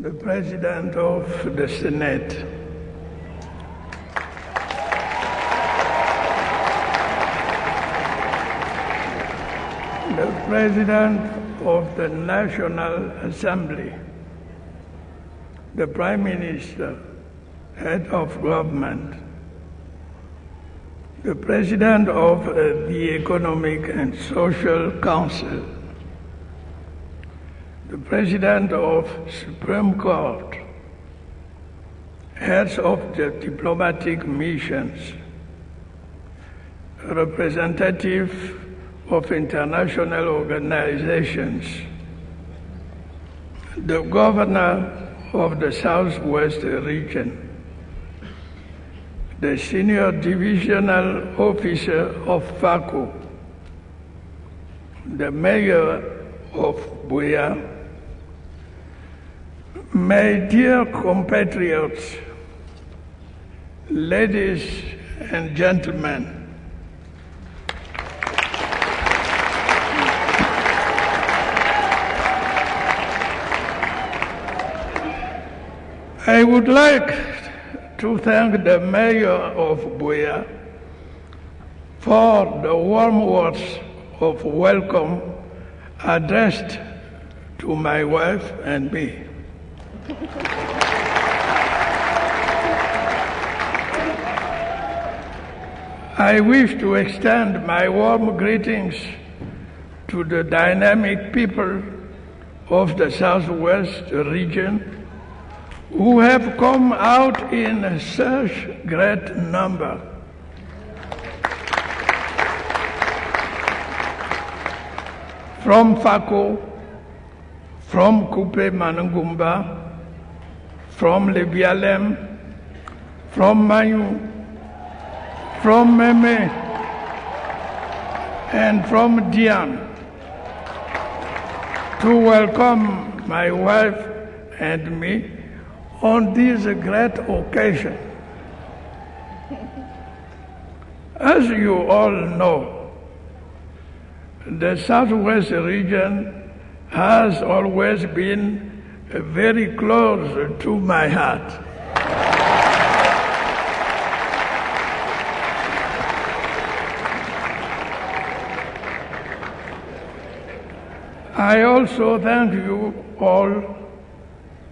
the President of the Senate, the President of the National Assembly, the Prime Minister, Head of Government, the President of the Economic and Social Council, the President of Supreme Court, heads of the diplomatic missions, representatives of international organizations, the Governor of the Southwest region, the Senior Divisional Officer of FACO, the Mayor of Buea, my dear compatriots, ladies and gentlemen, I would like to thank the Mayor of Buea for the warm words of welcome addressed to my wife and me. I wish to extend my warm greetings to the dynamic people of the Southwest region who have come out in such great number. From FACO, from Kupe Manungumba, from Lebialem, from Mayu, from Meme, and from Dian, to welcome my wife and me on this great occasion. As you all know, the Southwest region has always been very close to my heart. I also thank you all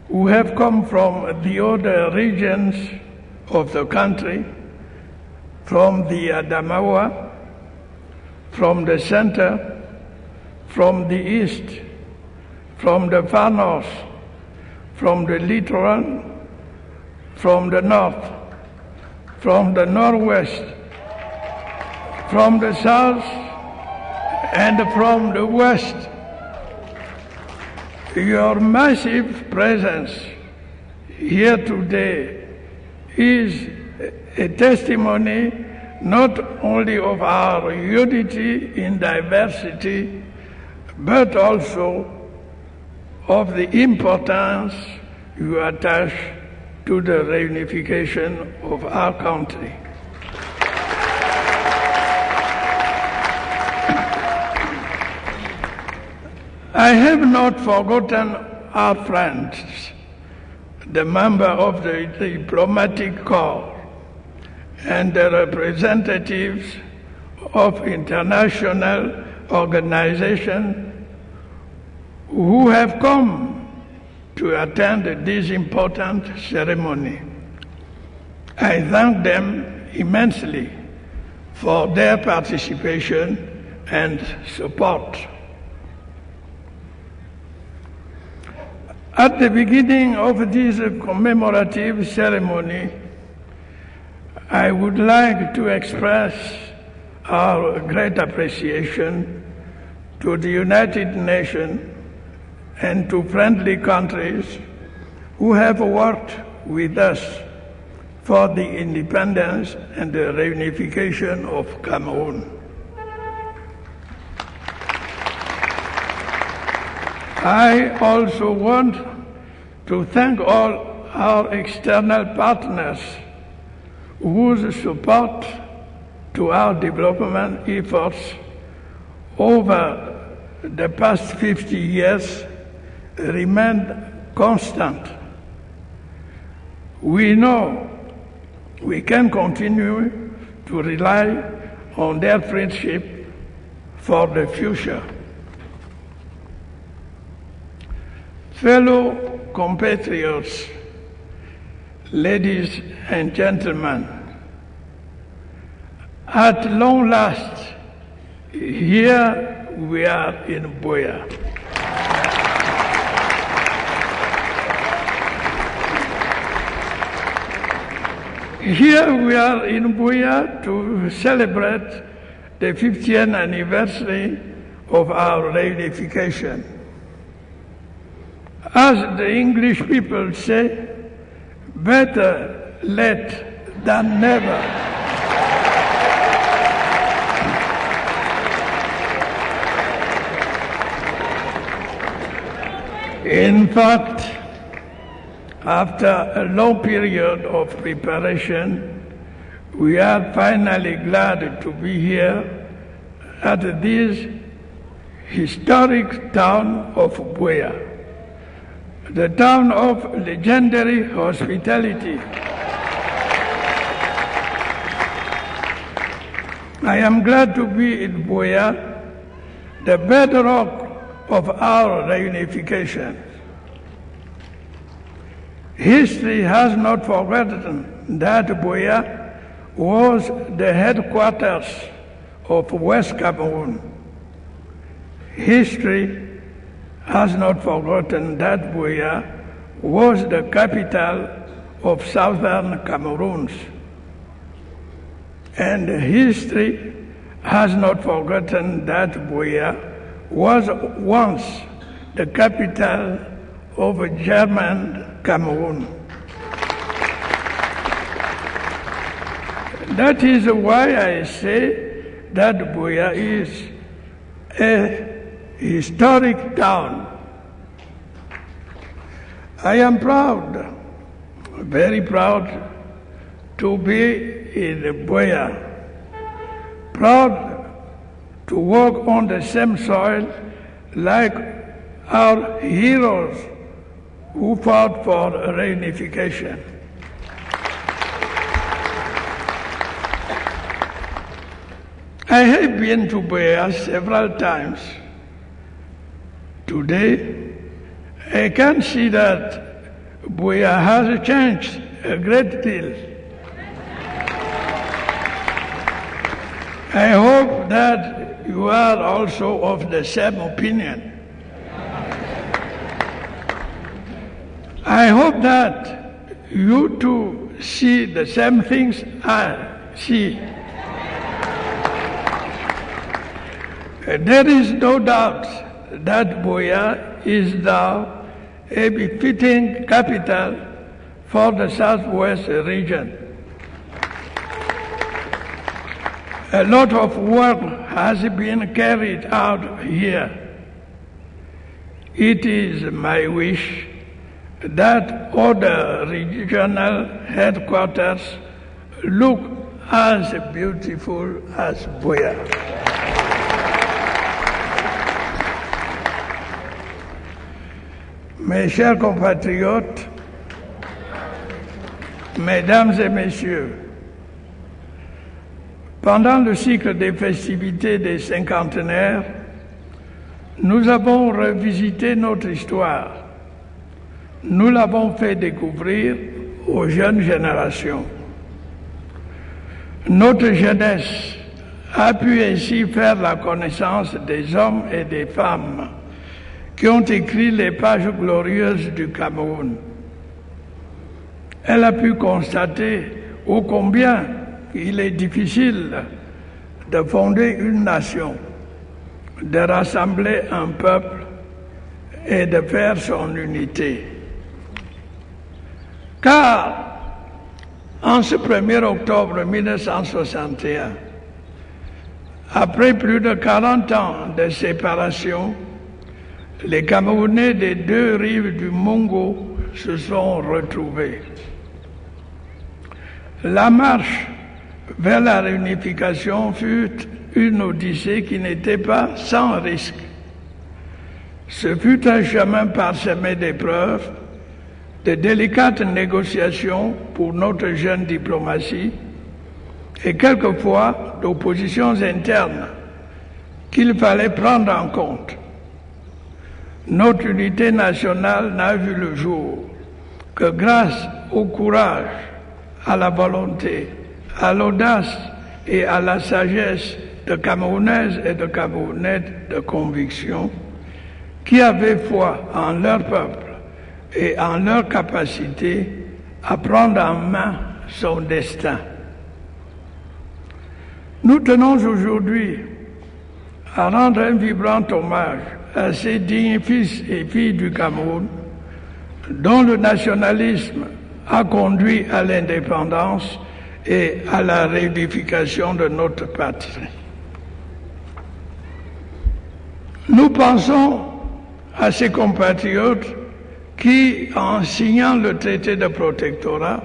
who have come from the other regions of the country, from the Adamawa, from the center, from the east, from the far north, from the littoral, from the north, from the northwest, from the south, and from the west. Your massive presence here today is a testimony not only of our unity in diversity, but also of the importance you attach to the reunification of our country. I have not forgotten our friends, the member of the diplomatic corps, and the representatives of international organizations who have come to attend this important ceremony. I thank them immensely for their participation and support. At the beginning of this commemorative ceremony, I would like to express our great appreciation to the United Nations and to friendly countries who have worked with us for the independence and the reunification of Cameroon. I also want to thank all our external partners whose support to our development efforts over the past 50 years remained constant. We know we can continue to rely on their friendship for the future. Fellow compatriots, ladies and gentlemen, at long last, here we are in Buea. Here we are in Buea to celebrate the 50th anniversary of our reunification. As the English people say, better late than never. In fact, after a long period of preparation, we are finally glad to be here at this historic town of Buea, the town of legendary hospitality. I am glad to be in Buea, the bedrock of our reunification. History has not forgotten that Buea was the headquarters of West Cameroon. History has not forgotten that Buea was the capital of southern Cameroon. And history has not forgotten that Buea was once the capital of German Cameroon. That is why I say that Buea is a historic town. I am proud, very proud, to be in Buea, proud to walk on the same soil like our heroes who fought for reunification. I have been to Buea several times. Today, I can see that Buea has changed a great deal. I hope that you are also of the same opinion. I hope that you too see the same things I see. There is no doubt that Buea is now a befitting capital for the Southwest region. A lot of work has been carried out here. It is my wish that other regional headquarters look as beautiful as Buea. Mes chers compatriotes, mesdames et messieurs, pendant le cycle des festivités des cinquantenaires, nous avons revisité notre histoire. Nous l'avons fait découvrir aux jeunes générations. Notre jeunesse a pu ainsi faire la connaissance des hommes et des femmes qui ont écrit les pages glorieuses du Cameroun. Elle a pu constater ô combien il est difficile de fonder une nation, de rassembler un peuple et de faire son unité. Car en ce 1er octobre 1961, après plus de 40 ans de séparation, les Camerounais des deux rives du Mungo se sont retrouvés. La marche vers la réunification fut une odyssée qui n'était pas sans risque. Ce fut un chemin parsemé d'épreuves de délicates négociations pour notre jeune diplomatie et quelquefois d'oppositions internes qu'il fallait prendre en compte. Notre unité nationale n'a vu le jour que grâce au courage, à la volonté, à l'audace et à la sagesse de Camerounaises et de Camerounais de conviction qui avaient foi en leur peuple et en leur capacité à prendre en main son destin. Nous tenons aujourd'hui à rendre un vibrant hommage à ces dignes fils et filles du Cameroun dont le nationalisme a conduit à l'indépendance et à la réunification de notre patrie. Nous pensons à ces compatriotes qui, en signant le traité de protectorat,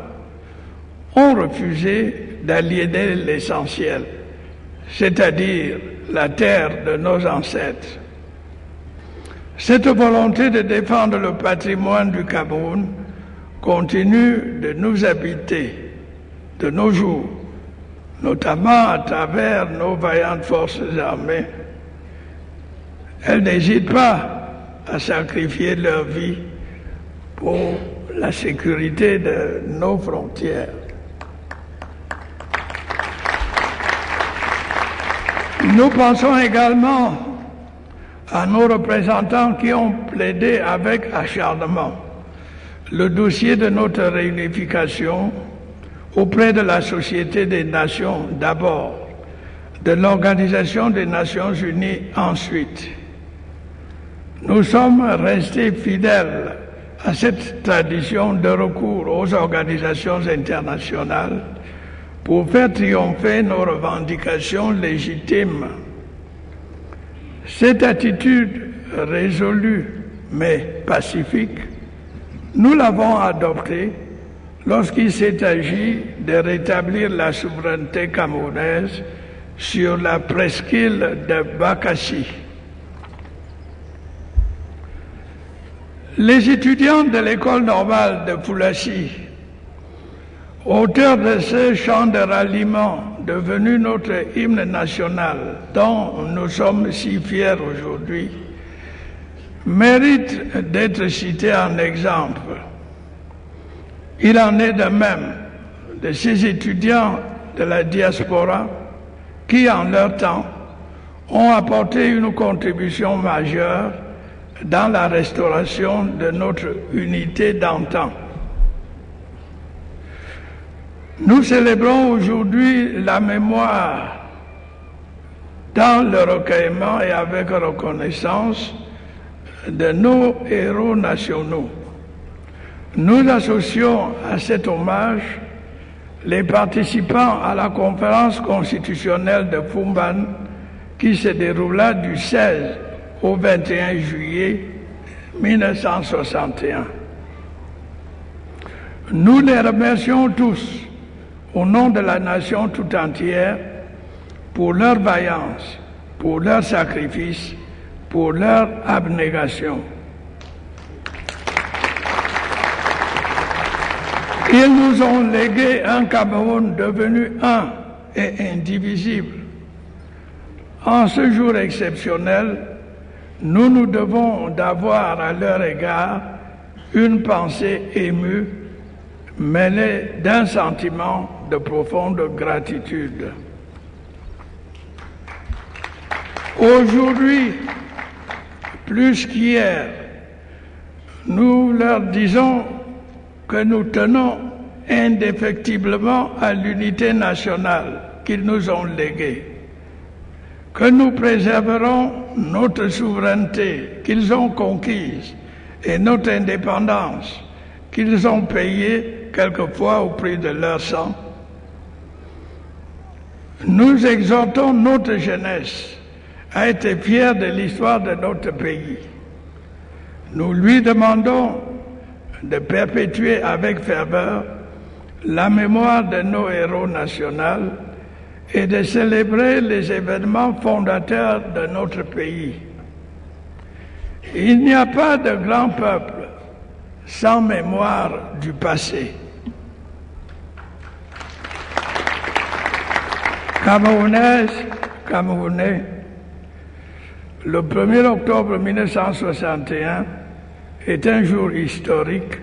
ont refusé d'aliéner l'essentiel, c'est-à-dire la terre de nos ancêtres. Cette volonté de défendre le patrimoine du Cameroun continue de nous habiter de nos jours, notamment à travers nos vaillantes forces armées. Elles n'hésitent pas à sacrifier leur vie pour la sécurité de nos frontières. Nous pensons également à nos représentants qui ont plaidé avec acharnement le dossier de notre réunification auprès de la Société des Nations d'abord, de l'Organisation des Nations Unies ensuite. Nous sommes restés fidèles à cette tradition de recours aux organisations internationales pour faire triompher nos revendications légitimes. Cette attitude résolue mais pacifique, nous l'avons adoptée lorsqu'il s'est agi de rétablir la souveraineté camerounaise sur la presqu'île de Bakassi. Les étudiants de l'école normale de Foulassi, auteurs de ce chant de ralliement devenu notre hymne national, dont nous sommes si fiers aujourd'hui, méritent d'être cités en exemple. Il en est de même de ces étudiants de la diaspora qui, en leur temps, ont apporté une contribution majeure dans la restauration de notre unité d'antan. Nous célébrons aujourd'hui la mémoire dans le recueillement et avec reconnaissance de nos héros nationaux. Nous associons à cet hommage les participants à la conférence constitutionnelle de Fumban qui se déroula du 16 au 21 juillet 1961. Nous les remercions tous au nom de la nation tout entière pour leur vaillance, pour leur sacrifice, pour leur abnégation. Ils nous ont légué un Cameroun devenu un et indivisible. En ce jour exceptionnel, nous nous devons d'avoir à leur égard une pensée émue, mêlée d'un sentiment de profonde gratitude. Aujourd'hui, plus qu'hier, nous leur disons que nous tenons indéfectiblement à l'unité nationale qu'ils nous ont léguée, que nous préserverons notre souveraineté qu'ils ont conquise et notre indépendance qu'ils ont payée quelquefois au prix de leur sang. Nous exhortons notre jeunesse à être fière de l'histoire de notre pays. Nous lui demandons de perpétuer avec ferveur la mémoire de nos héros nationaux et de célébrer les événements fondateurs de notre pays. Il n'y a pas de grand peuple sans mémoire du passé. Camerounais, le 1er octobre 1961 est un jour historique,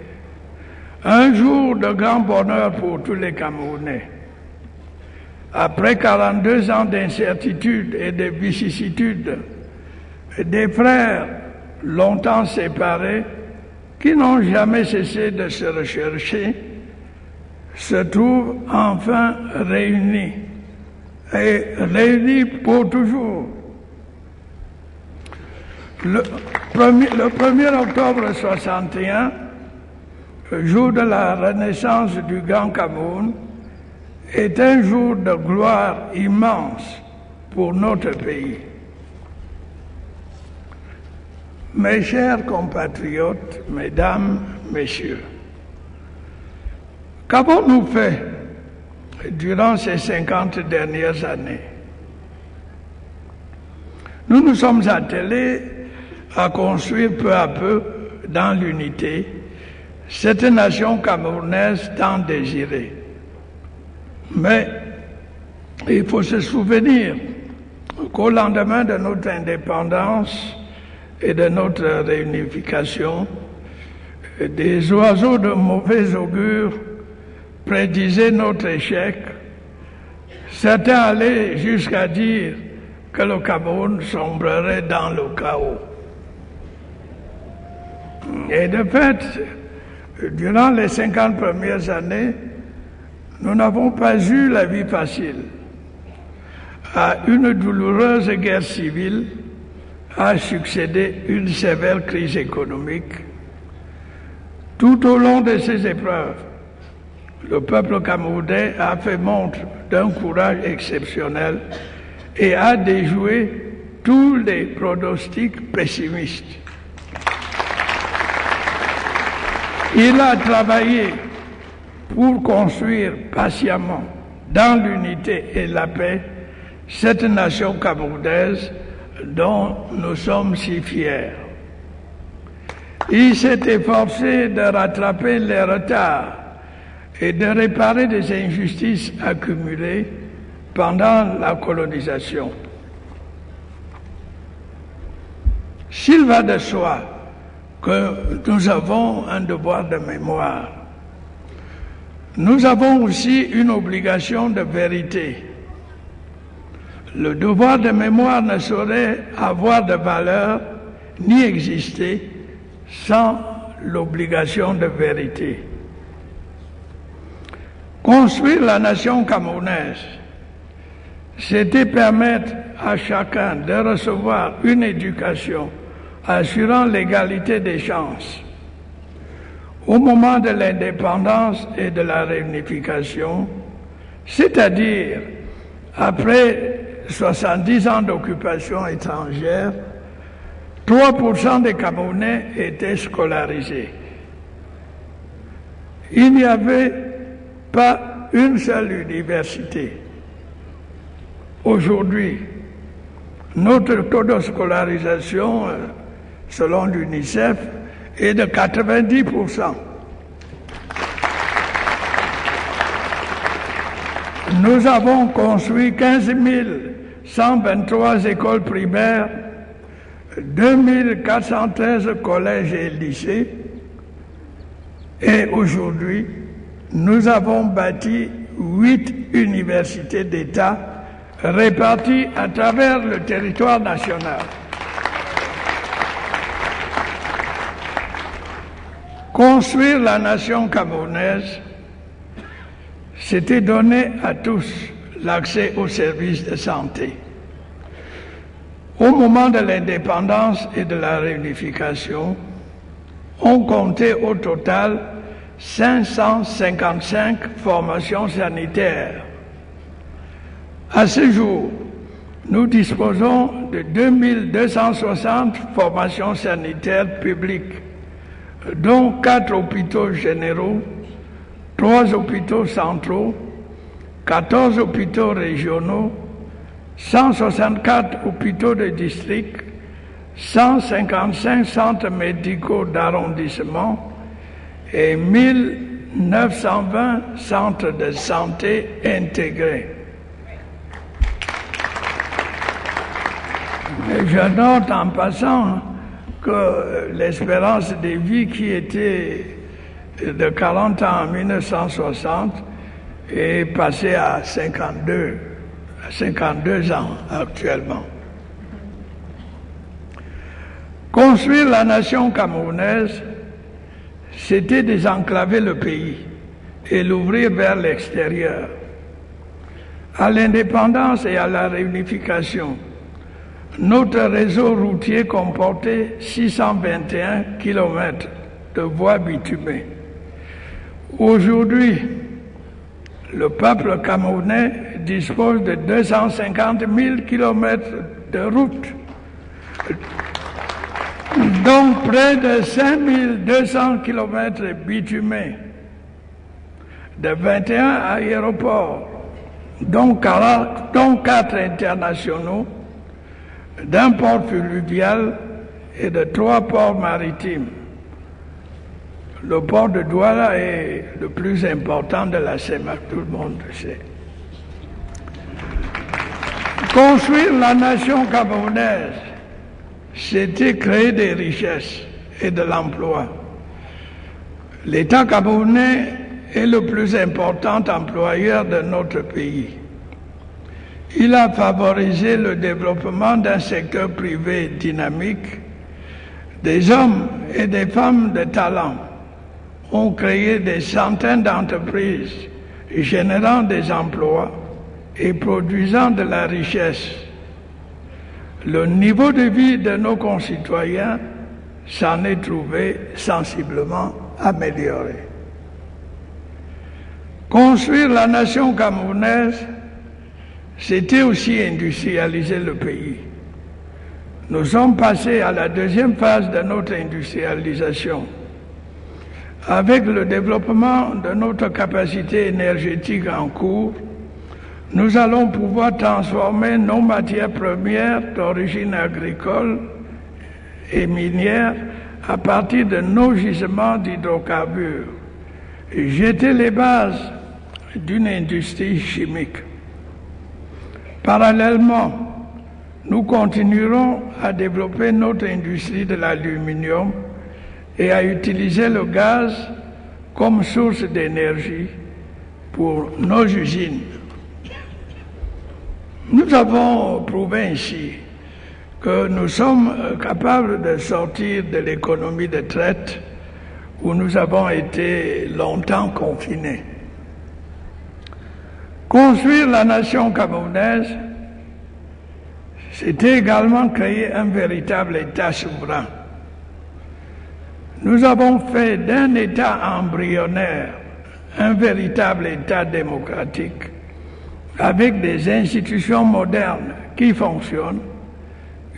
un jour de grand bonheur pour tous les Camerounais. Après 42 ans d'incertitude et de vicissitudes, des frères longtemps séparés, qui n'ont jamais cessé de se rechercher, se trouvent enfin réunis, et réunis pour toujours. Le 1er octobre 1961, jour de la renaissance du Grand Cameroun, est un jour de gloire immense pour notre pays. Mes chers compatriotes, mesdames, messieurs, qu'avons-nous fait durant ces 50 dernières années? Nous nous sommes attelés à construire peu à peu, dans l'unité, cette nation camerounaise tant désirée. Mais il faut se souvenir qu'au lendemain de notre indépendance et de notre réunification, des oiseaux de mauvais augure prédisaient notre échec. Certains allaient jusqu'à dire que le Cameroun sombrerait dans le chaos. Et de fait, durant les 50 premières années, nous n'avons pas eu la vie facile. À une douloureuse guerre civile a succédé une sévère crise économique. Tout au long de ces épreuves, le peuple camerounais a fait montre d'un courage exceptionnel et a déjoué tous les pronostics pessimistes. Il a travaillé pour construire patiemment, dans l'unité et la paix, cette nation camerounaise dont nous sommes si fiers. Il s'est efforcé de rattraper les retards et de réparer des injustices accumulées pendant la colonisation. S'il va de soi que nous avons un devoir de mémoire, nous avons aussi une obligation de vérité. Le devoir de mémoire ne saurait avoir de valeur ni exister sans l'obligation de vérité. Construire la nation camerounaise, c'était permettre à chacun de recevoir une éducation assurant l'égalité des chances. Au moment de l'indépendance et de la réunification, c'est-à-dire après 70 ans d'occupation étrangère, 3% des Camerounais étaient scolarisés. Il n'y avait pas une seule université. Aujourd'hui, notre taux de scolarisation, selon l'UNICEF, est de 90%. Nous avons construit 15 123 écoles primaires, 2 413 collèges et lycées, et aujourd'hui, nous avons bâti 8 universités d'État réparties à travers le territoire national. Construire la nation camerounaise, c'était donner à tous l'accès aux services de santé. Au moment de l'indépendance et de la réunification, on comptait au total 555 formations sanitaires. À ce jour, nous disposons de 2260 formations sanitaires publiques, dont 4 hôpitaux généraux, 3 hôpitaux centraux, 14 hôpitaux régionaux, 164 hôpitaux de district, 155 centres médicaux d'arrondissement et 1920 centres de santé intégrés. Et je note en passant que l'espérance de vie qui était de 40 ans en 1960 est passée à 52 ans actuellement. Construire la nation camerounaise, c'était désenclaver le pays et l'ouvrir vers l'extérieur. À l'indépendance et à la réunification, notre réseau routier comportait 621 km de voies bitumées. Aujourd'hui, le peuple camerounais dispose de 250 000 km de routes, dont près de 5 200 km bitumés, de 21 aéroports, dont 4 internationaux, d'un port fluvial et de 3 ports maritimes. Le port de Douala est le plus important de la CEMAC, tout le monde le sait. Construire la nation camerounaise, c'était créer des richesses et de l'emploi. L'État camerounais est le plus important employeur de notre pays. Il a favorisé le développement d'un secteur privé dynamique. Des hommes et des femmes de talent ont créé des centaines d'entreprises générant des emplois et produisant de la richesse. Le niveau de vie de nos concitoyens s'en est trouvé sensiblement amélioré. Construire la nation camerounaise, c'était aussi industrialiser le pays. Nous sommes passés à la deuxième phase de notre industrialisation. Avec le développement de notre capacité énergétique en cours, nous allons pouvoir transformer nos matières premières d'origine agricole et minière à partir de nos gisements d'hydrocarbures et jeter les bases d'une industrie chimique. Parallèlement, nous continuerons à développer notre industrie de l'aluminium et à utiliser le gaz comme source d'énergie pour nos usines. Nous avons prouvé ainsi que nous sommes capables de sortir de l'économie de traite où nous avons été longtemps confinés. Construire la nation camerounaise, c'était également créer un véritable État souverain. Nous avons fait d'un État embryonnaire un véritable État démocratique avec des institutions modernes qui fonctionnent,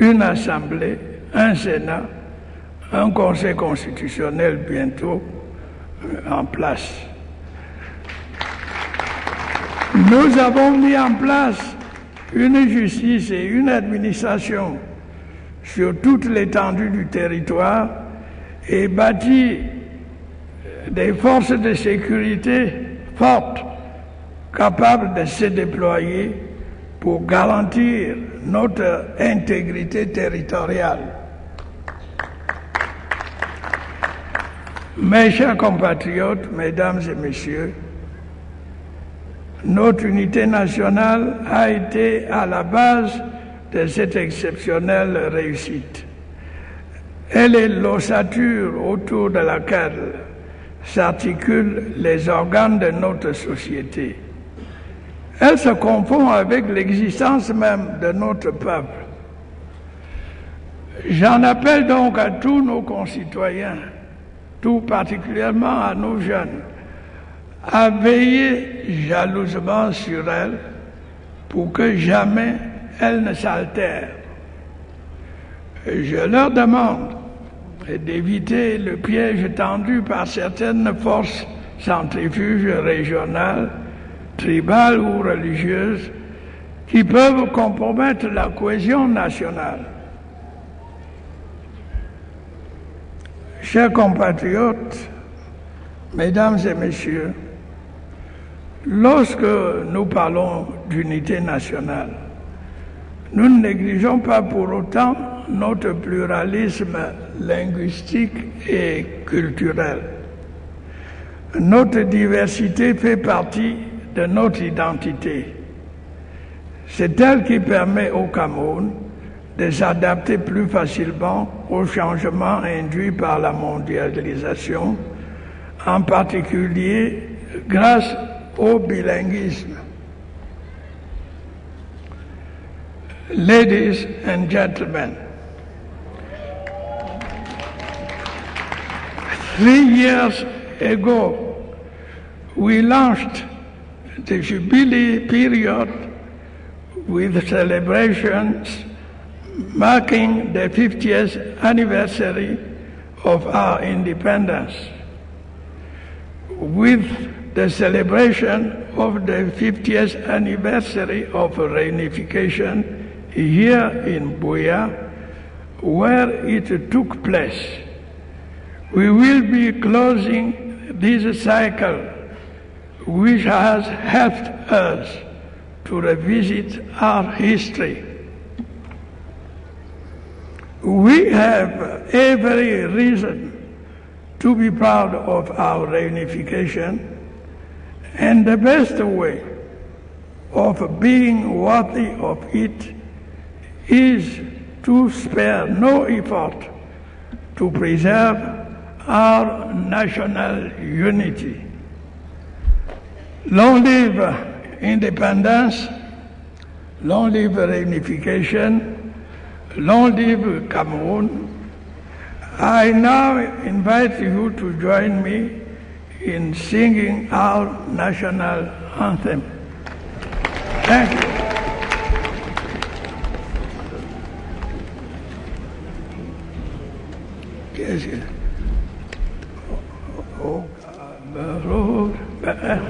une assemblée, un Sénat, un Conseil constitutionnel bientôt en place. Nous avons mis en place une justice et une administration sur toute l'étendue du territoire et bâti des forces de sécurité fortes, capables de se déployer pour garantir notre intégrité territoriale. Mes chers compatriotes, mesdames et messieurs, notre unité nationale a été à la base de cette exceptionnelle réussite. Elle est l'ossature autour de laquelle s'articulent les organes de notre société. Elle se confond avec l'existence même de notre peuple. J'en appelle donc à tous nos concitoyens, tout particulièrement à nos jeunes, à veiller jalousement sur elle pour que jamais elle ne s'altère. Je leur demande d'éviter le piège tendu par certaines forces centrifuges régionales, tribales ou religieuses qui peuvent compromettre la cohésion nationale. Chers compatriotes, Mesdames et messieurs, lorsque nous parlons d'unité nationale, nous ne négligeons pas pour autant notre pluralisme linguistique et culturel. Notre diversité fait partie de notre identité. C'est elle qui permet au Cameroun de s'adapter plus facilement aux changements induits par la mondialisation, en particulier grâce au bilinguisme. Ladies and gentlemen, 3 years ago, we launched the Jubilee period with celebrations marking the 50th anniversary of our independence. With the celebration of the 50th anniversary of reunification here in Buea, where it took place, we will be closing this cycle which has helped us to revisit our history. We have every reason to be proud of our reunification, and the best way of being worthy of it is to spare no effort to preserve our national unity. Long live independence, long live reunification, long live Cameroon. I now invite you to join me in singing our national anthem. Thank you. Yes, yes. Oh, the road back.